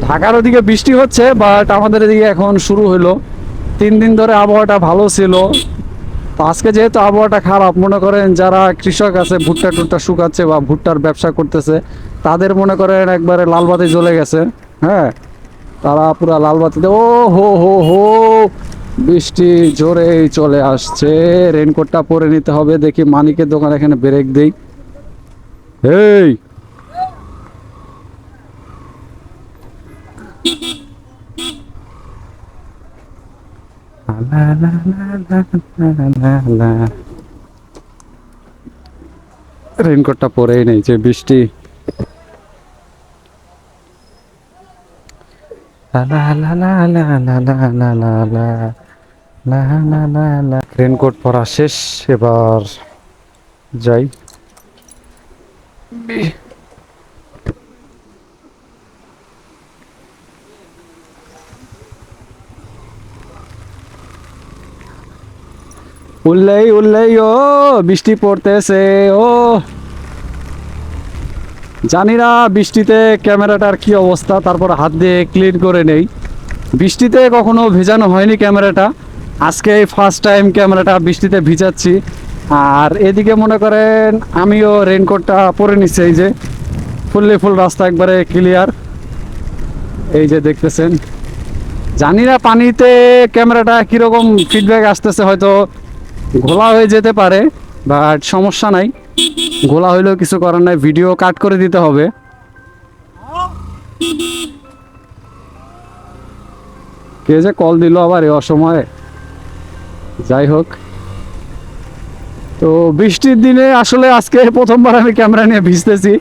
ঢাকার ওদিকে বৃষ্টি হচ্ছে, বাট আমাদের এদিকে এখন শুরু হলো। 3 দিন ধরে আবহাওয়াটা ভালো ছিল। তো আজকে যেহেতু আবহাওয়াটা খারাপ, মনে করেন যারা কৃষক আছে ভুট্টা টুট্টা শুকাচ্ছে বা ভুট্টার ব্যবসা করতেছে, তাদের মনে করেন একবারে লাল বাতি জ্বলে গেছে। হ্যাঁ, তারা পুরা লাল বাতিতে, ও হো হো হো, বৃষ্টি জোরেই চলে আসছে। রেনকোটটা পরে নিতে হবে। দেখি মানিকের দোকান এখানে ব্রেক দেই। এই রেনকোটটা পরেই নেই, যে বৃষ্টি। রেনকোট পরা শেষ, এবার যাই। উল্লেই উল্লেই, ও বৃষ্টি পড়তেছে। ও জানি না বৃষ্টিতে ক্যামেরাটার কি অবস্থা, তারপর হাত দিয়ে ক্লিন করে নেই। বৃষ্টিতে কখনো ভেজানো হয়নি ক্যামেরাটা, আজকে ফার্স্ট টাইম ক্যামেরাটা বৃষ্টিতে ভিজাচ্ছি। আর এদিকে মনে করেন আমিও রেনকোটটা পরে নিচ্ছি, এই যে ফুললি ফুল রাস্তা একবারে ক্লিয়ার, এই যে দেখতেছেন। জানি না পানিতে ক্যামেরাটা কীরকম ফিডব্যাক আসতেছে, হয়তো ঘোলা হয়ে যেতে পারে, বাট সমস্যা নাই। ঘোলা হইলেও কিছু করার নাই, ভিডিও কাট করে দিতে হবে। কে যে কল দিল আবার এই অসময়ে। যাই হোক, তো বৃষ্টির দিনে আসলে আজকে প্রথমবার আমি ক্যামেরা নিয়ে ভিজতেছি।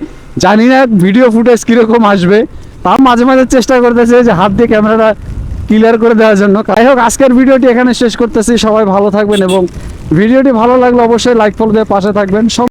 জানি না ভিডিও ফুটেজ কীরকম আসবে, তাও মাঝে মাঝে চেষ্টা করতেছে যে হাত দিয়ে ক্যামেরাটা ক্লিয়ার করে দেওয়ার জন্য। যাই হোক, আজকের ভিডিওটি এখানে শেষ করতেছি। সবাই ভালো থাকবেন এবং ভিডিওটি ভালো লাগলে অবশ্যই লাইক ফলো দিয়ে পাশে থাকবেন।